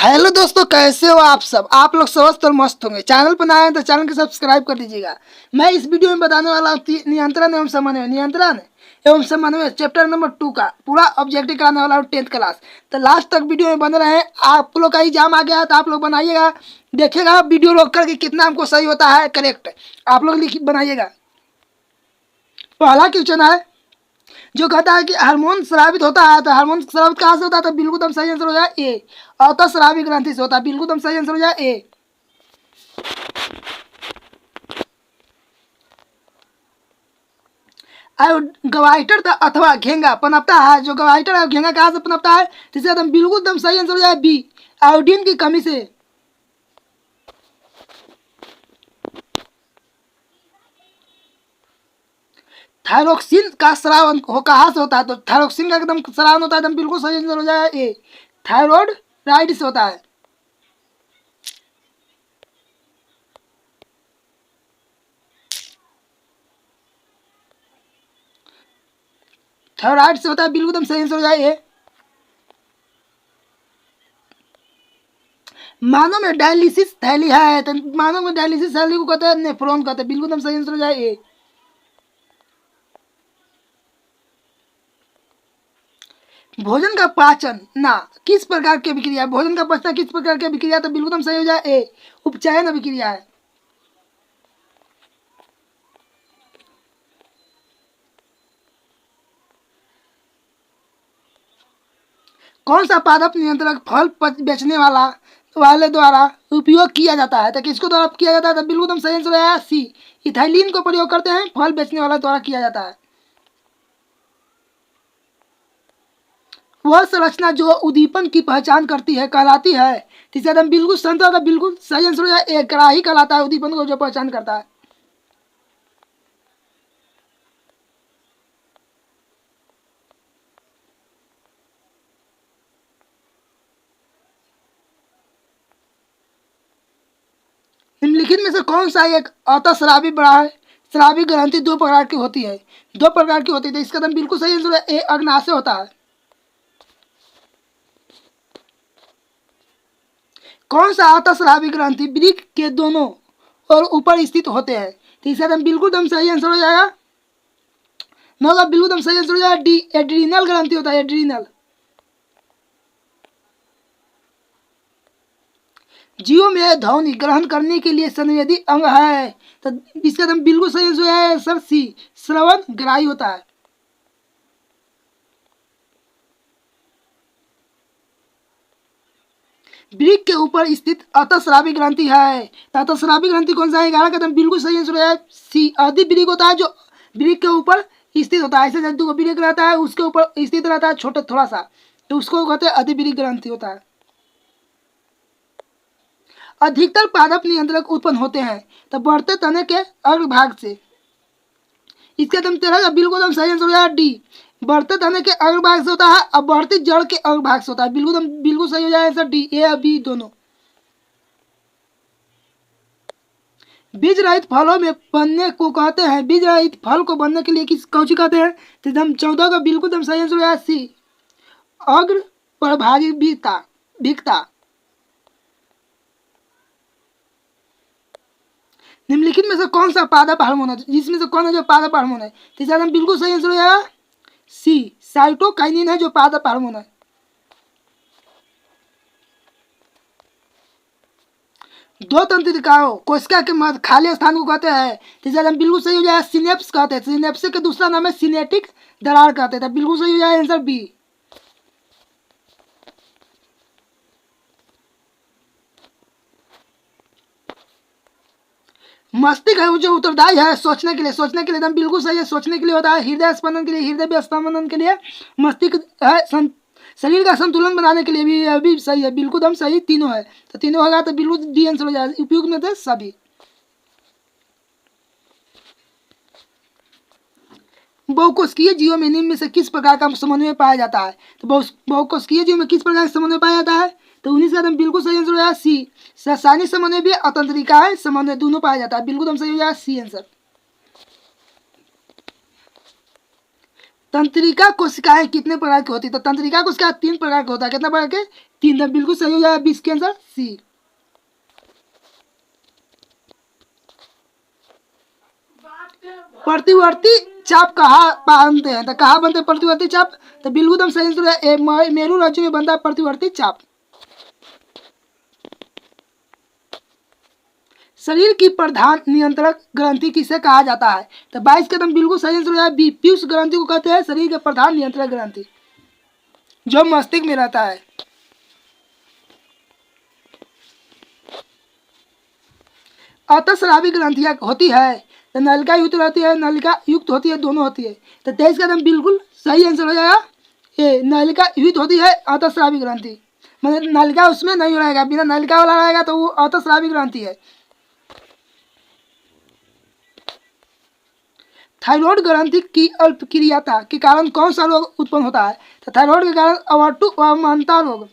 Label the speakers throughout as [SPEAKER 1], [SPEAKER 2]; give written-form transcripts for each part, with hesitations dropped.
[SPEAKER 1] Hello दोस्तों, कैसे हो आप सब। आप लोग स्वस्थ और मस्त होंगे। चैनल पर नए हैं तो चैनल को सब्सक्राइब कर दीजिएगा। मैं इस वीडियो में बताने वाला हूँ नियंत्रण एवं समन्वय चैप्टर नंबर 2 का पूरा ऑब्जेक्टिव कराने वाला हूँ 10th क्लास। तो लास्ट तक वीडियो में बने रहे। आप लोग का एग्जाम आ गया है तो आप लोग बनाइएगा, देखिएगा वीडियो रोक करके कितना हमको सही होता है करेक्ट। आप लोग लिख बनाइएगा। पहला क्वेश्चन है जो कहता है कि हार्मोन स्रावित होता है, तो हार्मोन स्रावित कहाँ से होता है, तो बिल्कुल एकदम सही आंसर हो जाए ए। अतः स्रावी ग्रंथि से होता है, बिल्कुल एकदम सही आंसर हो जाए ए। गवाइटर अथवा घेंगा पनपता है। जो गवाइटर है घेंगा कहाँ से पनपता है, जिसे एकदम बिल्कुल एकदम सही आंसर हो जाए बी। आयोडीन की कमी से। थायरोक्सिन का स्रावन हो कहाँ से होता है, तो थायरोक्सिन का एकदम स्रावन होता है, एकदम बिल्कुल सही आंसर हो जाए ए। थायराइड राइड से होता है। थायराइड से होता है, बिल्कुल एकदम सही आंसर हो जाए ए। मानव में डायलिसिस थैली है, तो मानव में डायलिसिस थैली को कहते हैं नेफ्रॉन कहते हैं, बिल्कुल एकदम सही आंसर हो जाए ए। भोजन का पाचन ना किस प्रकार की अभिक्रिया, भोजन का पचना किस प्रकार की अभिक्रिया, तो बिल्कुल एकदम सही हो जाए ए। उपचयन अभिक्रिया है। कौन सा पादप नियंत्रक फल बेचने वाले द्वारा उपयोग किया जाता है, तो किसको द्वारा किया जाता है, तो बिल्कुल एकदम सही आंसर है सी। इथाइलिन को प्रयोग करते हैं, फल बेचने वाला द्वारा किया जाता है। वह संरचना जो उद्दीपन की पहचान करती है कहलाती है, जिसे एकदम बिल्कुल संतरा, बिल्कुल सही आंसर हो जाए ए। ग्राही कहलाता है उद्दीपन को जो पहचान करता है। निम्नलिखित में से कौन सा एक अतःस्रावी बड़ा है। स्रावी ग्रंथि दो प्रकार की होती है, तो इसका एकदम बिल्कुल सही आंसर है ए। अग्नाशय होता है। कौन सा अतःस्रावी ग्रंथि वृक्क के दोनों और ऊपर स्थित होते हैं, तो इसका एकदम बिल्कुल एकदम सही आंसर हो जाएगा। मतलब बिल्कुल एकदम सही आंसर हो जाएगा डी। एड्रीनल ग्रंथि होता है, एड्रीनल। जीव में ध्वनि ग्रहण करने के लिए संवेदी अंग है, तो इसका एकदम बिल्कुल सही आंसर है सर सी। श्रवण ग्राही होता है। वृक्क के ऊपर स्थित अतःस्रावी ग्रंथि है, तो अतःस्रावी ग्रंथि कौन सा है, 11 का एकदम बिल्कुल सही आंसर है सी। अधि वृक्क होता है जो वृक्क के ऊपर स्थित होता है। ऐसे जंतु का वृक्क रहता है, उसके ऊपर स्थित रहता है छोटा थोड़ा सा, तो उसको कहते हैं अधि वृक्क ग्रंथि होता है। अधिकतर पादप नियंत्रक उत्पन्न होते हैं, तो बढ़ते तने के अग्रभाग से। इसका एकदम 13 का बिल्कुल एकदम सही आंसर हो जाएगा डी। बढ़ते तने के अग्रभाग से होता है और बढ़ती जड़ के अग्रभाग से होता है, बिल्कुल एकदम बिल्कुल सही हो जाएगा आंसर डी। ए और बी दोनों। बीज रहित फलों में बनने को कहते हैं, बीज रहित फल को बनने के लिए किस कौची कहते हैं, तो एकदम 14 का बिल्कुल एकदम सही आंसर हो जाएगा सी। अग्र प्रभागी भिक्ता। निम्नलिखित में से कौन सा पादप हार्मोन है, जिसमें से कौन है जो पादप हार्मोन है, तो इसका एकदम बिल्कुल सही आंसर हो जाएगा सी। साइटोकाइनिन है जो पादप हार्मोन है। दो तंत्रिकाओं कोशिका के मध्य खाली स्थान को कहते हैं, तो इसका एकदम बिल्कुल सही हो जाएगा सिनेप्स कहते हैं। सिनेप्स का दूसरा नाम है सिनेटिक दरार कहते हैं, तो बिल्कुल सही हो जाएगा आंसर बी। मस्तिष्क है वो जो उत्तरदायी है सोचने के लिए एकदम बिल्कुल सही है। सोचने के लिए होता है, हृदय स्पंदन के लिए, हृदय स्पंदन के लिए मस्तिष्क है। शरीर का संतुलन बनाने के लिए भी अभी सही है, बिल्कुल हम सही तीनों है, तो तीनों होगा तो बिल्कुल डी आंसर हो जाएगा। उपयोग में थे सभी। बहुकोशिकीय जीवों में निम्न में से किस प्रकार का समन्वय पाया जाता है, तो बहुकोशिकीय जीवों में किस प्रकार का समन्वय पाया जाता है, तो 19 का एकदम बिल्कुल सही आंसर हो जाएगा सी। रासायनिक समन्वय भी अतंत्रिका समन्वय दोनों पाया जाता है, बिल्कुल हम सही हो जाएगा सी आंसर। तंत्रिका कोशिकाएं कितने प्रकार की होती है, तो तंत्रिका कोशिका 3 प्रकार की होता है। कितने प्रकार के, 3, तो बिल्कुल सही हो जाएगा 20 के आंसर सी। प्रतिवर्ती चाप कहाँ बांधते हैं, तो कहाँ बनते हैं प्रतिवर्ती चाप, तो बिल्कुल एकदम सही आंसर है मेरू राज्य में बनता है प्रतिवर्ती चाप। शरीर की प्रधान नियंत्रक ग्रंथि किसे कहा जाता है, तो 22 का एकदम बिल्कुल सही आंसर है बी, पीयूष ग्रंथि को कहते हैं शरीर के प्रधान नियंत्रक ग्रंथि, जो मस्तिष्क में रहता है। अतःस्रावी ग्रंथियां होती है, तो नलिका युक्त रहती है, नलिका युक्त होती है, दोनों होती है, तो 23 का एकदम बिल्कुल सही आंसर हो जाएगा ये, नलिका युक्त होती है अतःस्रावी ग्रंथि, मतलब नलिका उसमें नहीं रहेगा, बिना नलिका वाला रहेगा तो वो अतःस्रावी ग्रंथि है। थायराइड ग्रंथि की अल्पक्रियाता के कारण कौन सा रोग उत्पन्न होता है, तो थायराइड के कारण अवार्टू अवमानता रोग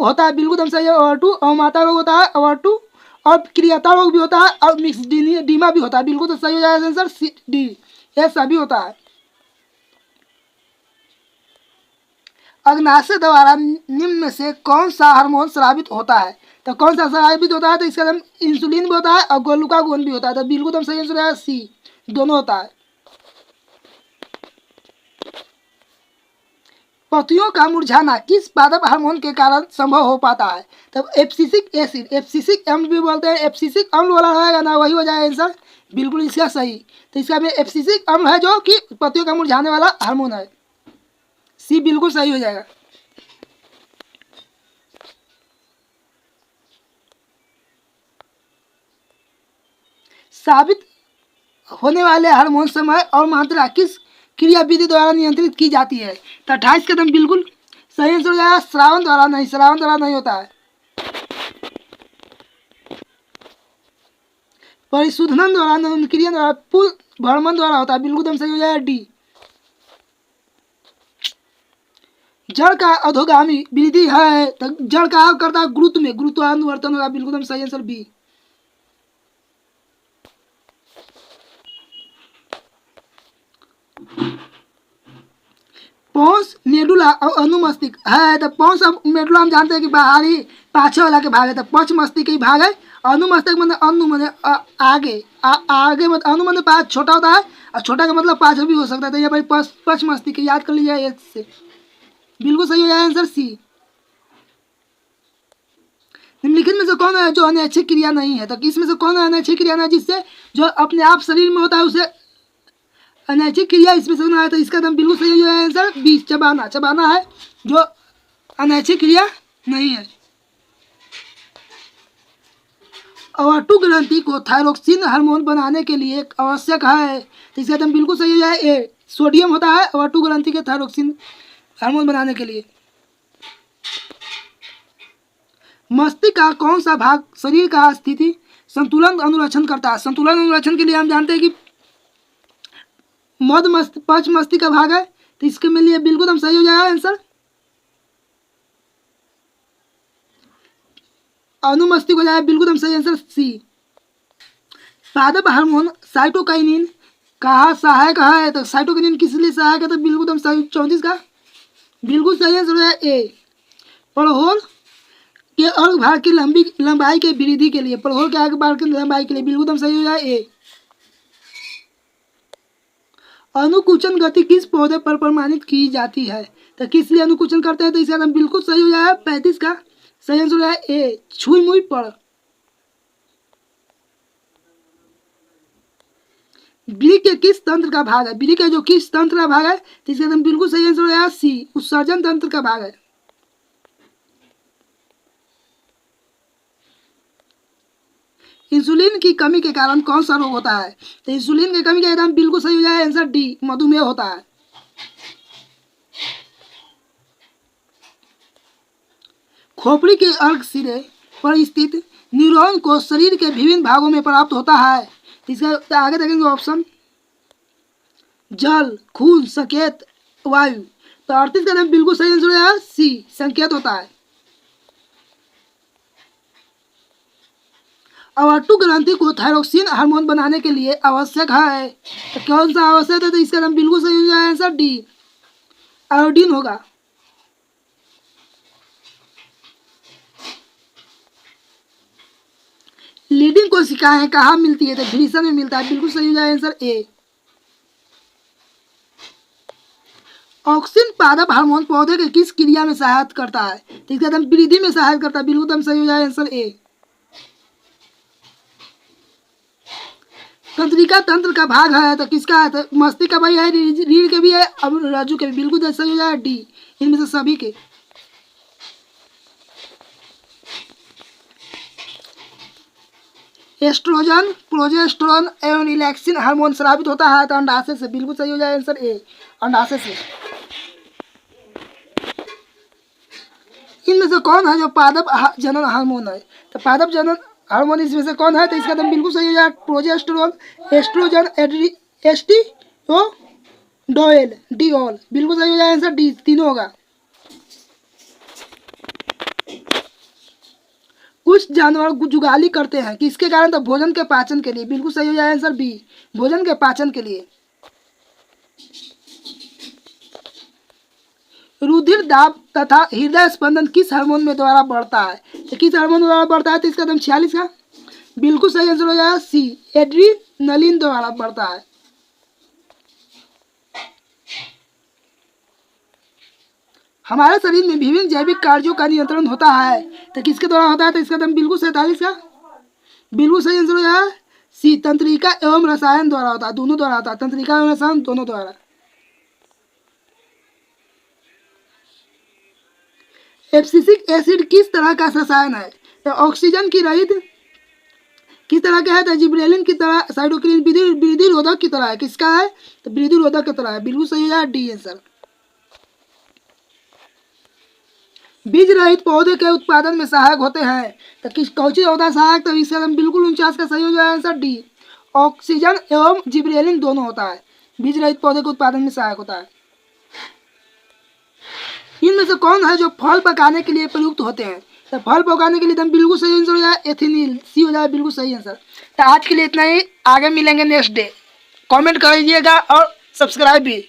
[SPEAKER 1] होता है, बिल्कुल एकदम सही है, अवार्टू अवमानता रोग होता है, अवार्टू अल्पक्रियाता रोग भी होता है, और मिक्सडीमा भी होता है, बिल्कुल तो सही हो जाएगा आंसर सी डी, ये सभी होता है। अग्नाशय द्वारा निम्न में से कौन सा हार्मोन स्रावित होता है, तो कौन सा स्रावित होता है, तो इसका नाम इंसुलिन भी होता है और ग्लूकागोन भी होता है, तो बिल्कुल एकदम सही आंसर है सी, दोनों होता है। पत्तियों का मुरझाना किस पादप हार्मोन के कारण संभव हो पाता है, तब एब्सिसिक एसिड, एब्सिसिक अम्ल भी बोलते हैं, एब्सिसिक अम्ल वाला रहेगा ना, वही हो जाएगा आंसर बिल्कुल इसका सही, तो इसका में एब्सिसिक अम्ल है जो कि पत्तियों का मुरझाने वाला हार्मोन है, सी बिल्कुल सही हो जाएगा। साबित होने वाले हार्मोन समय और मात्रा किस क्रिया विधि द्वारा नियंत्रित की जाती है, तो 28 कदम बिल्कुल सही आंसर हो जाएगा श्रावण द्वारा नहीं, श्रावण द्वारा नहीं होता है, परिशुद्धन द्वारा, क्रिया द्वारा, पुल भ्रमण द्वारा होता है, बिल्कुल एकदम सही हो जाएगा डी। जड़ का अधोगामी वृद्धि है, तो जड़ का करता है गुरुत्व में, गुरुत्वानुवर्तन होगा, बिल्कुल एकदम सही आंसर बी। पौंस मेडुला और अनुमस्तिष्क है, तो पौंस और मेडुला हम जानते हैं कि बाहरी पाछे वाला के भाग है, तो पक्ष मस्तिष्क ही भाग है, अनुमस्तिष्क मतलब अनु मतलब आगे आगे मतलब अनु मतलब पाँच छोटा होता है, और छोटा का मतलब पाछे भी हो सकता है, तो यहाँ पर पक्ष मस्तिष्क याद कर लीजिए एक से, बिल्कुल सही हो जाएगा आंसर सी। निम्नलिखित में से कौन है जो अनैच्छिक क्रिया नहीं है, तो किसमें से कौन है अनैच्छिक क्रिया नहीं, जिससे जो अपने आप शरीर में होता है उसे अनैच्छिक क्रिया इसमें से है, तो इसका नाम बिल्कुल सही हो जाएगा आंसर बी, चबाना, चबाना है जो अनैच्छिक क्रिया नहीं है। अवार्टू ग्रंथि को थायरोक्सिन हार्मोन बनाने के लिए आवश्यक है, तो इसका नाम बिल्कुल सही हो जाए ए, सोडियम होता है अवार्टू ग्रंथि के थायरोक्सिन हार्मोन बनाने के लिए। मस्तिष्क का कौन सा भाग शरीर का स्थिति संतुलन अनुरक्षण करता है, संतुलन अनुरक्षण के लिए हम जानते हैं कि मध्य मस्तिष्क पक्ष मस्तिष्क का भाग है, तो इसके में लिए बिल्कुल हम सही हो जाएगा आंसर अनुमस्तिष्क हो जाएगा, बिल्कुल हम सही आंसर सी। पादप हार्मोन साइटोकाइनिन कहा सहायक है, तो साइटोकाइनिन किस लिए सहायक है, तो बिल्कुल हम सही 34 का बिल्कुल सही आंसर है ए, पड़होल के अर्घ भाग की लंबाई के वृद्धि के लिए, पड़होल के आगे भाग की लंबाई के लिए, बिल्कुल हम सही हो जाए ए। अनुकुचन गति किस पौधे पर प्रमाणित की जाती है, तो किस लिए अनुकुचन करते हैं, तो इसका नाम बिल्कुल सही हो जाएगा 35 का सही आंसर है ए, छुई मुई पड़। बिली के किस तंत्र का भाग है, बिली का जो किस तंत्र का भाग है, तो इसका नाम बिल्कुल सही आंसर हो जाएगा सी, उत्सर्जन तंत्र का भाग है। इंसुलिन की कमी के कारण कौन सा रोग होता है, तो इंसुलिन की कमी का नाम बिल्कुल सही हो जाएगा आंसर डी, मधुमेह होता है। खोपड़ी के अर्घ सिरे पर स्थित न्यूरॉन को शरीर के विभिन्न भागों में प्राप्त होता है, इसका आगे देखेंगे ऑप्शन जल, खून, संकेत, वायु, तो 38 का नाम बिल्कुल सही आंसर है सी, संकेत होता है। अवार्टू ग्रंथि को थायरोक्सिन हार्मोन बनाने के लिए आवश्यक है, तो कौन सा आवश्यक है, तो इसका नाम बिल्कुल सही हो जाएगा आंसर डी, आयोडीन होगा। लीडिंग कोशिकाएं कहाँ मिलती है? तो भ्रूण में मिलता है। बिल्कुल सही हो जाए आंसर ए। ऑक्सिन पादप हार्मोन पौधे के किस क्रिया में सहायता करता है? तो इसका एकदम वृद्धि में सहायता करता है। बिल्कुल सही हो जाए आंसर ए। तंत्रिका तंत्र का भाग है तो किसका है? तो मस्तिष्क का भाई है, रीढ़ के भी है, अब रज्जु के भी। बिल्कुल सही हो जाए डी, इनमें से सभी के। एस्ट्रोजन, प्रोजेस्टेरोन एवं रिलैक्सिन हार्मोन स्रावित होता है तो अंडाशय से। बिल्कुल सही हो जाए आंसर ए, अंडाशय से। इनमें से कौन है जो पादप जनन हार्मोन है? तो पादप जनन हार्मोन इसमें से कौन है? तो इसका एकदम बिल्कुल सही हो जाए प्रोजेस्टेरोन, एस्ट्रोजन, एस्टियोडोल, डीओल। बिल्कुल सही हो जाए आंसर डी, तीनों होगा। कुछ जानवर जुगाली करते हैं किसके कारण? तो भोजन के पाचन के लिए। बिल्कुल सही हो जाए आंसर बी, भोजन के पाचन के लिए। रुधिर दाब तथा हृदय स्पंदन किस हार्मोन में द्वारा बढ़ता है? तो किस हार्मोन द्वारा बढ़ता है? तो इसका एकदम 46 का बिल्कुल सही आंसर हो जाएगा सी, एड्रीनलिन द्वारा बढ़ता है। हमारे शरीर में विभिन्न जैविक कार्यों का नियंत्रण होता है तो किसके द्वारा होता है? तो इसका एकदम बिल्कुल 47 का बिल्कुल सही आंसर हो जाएगा सी, तंत्रिका एवं रसायन द्वारा होता है। दोनों द्वारा होता है, तंत्रिका एवं रसायन दोनों द्वारा। एब्सिसिक एसिड किस तरह का रसायन है? तो ऑक्सीजन की रहित किस तरह का है? तो जिब्रेलिन की तरह, साइटोकिनिन वृद्धि रोधक की तरह है। किसका है? तो वृद्धि रोधक की तरह है। बिल्कुल सही हो जाए डी आंसर। बीज रहित पौधे के उत्पादन में सहायक होते हैं तो किस कौन सी होता है सहायक? तो इसका एकदम बिल्कुल 49 का सही हो जाए आंसर डी, ऑक्सीजन एवं जिब्रेलिन दोनों होता है। बीज रहित पौधे के उत्पादन में सहायक होता है। इनमें से कौन है जो फल पकाने के लिए प्रयुक्त होते हैं? तो फल पकाने के लिए एकदम बिल्कुल सही आंसर हो जाए एथिनिल, सी हो जाए बिल्कुल सही आंसर। तो आज के लिए इतना ही, आगे मिलेंगे नेक्स्ट डे। कमेंट करिएगा और सब्सक्राइब भी।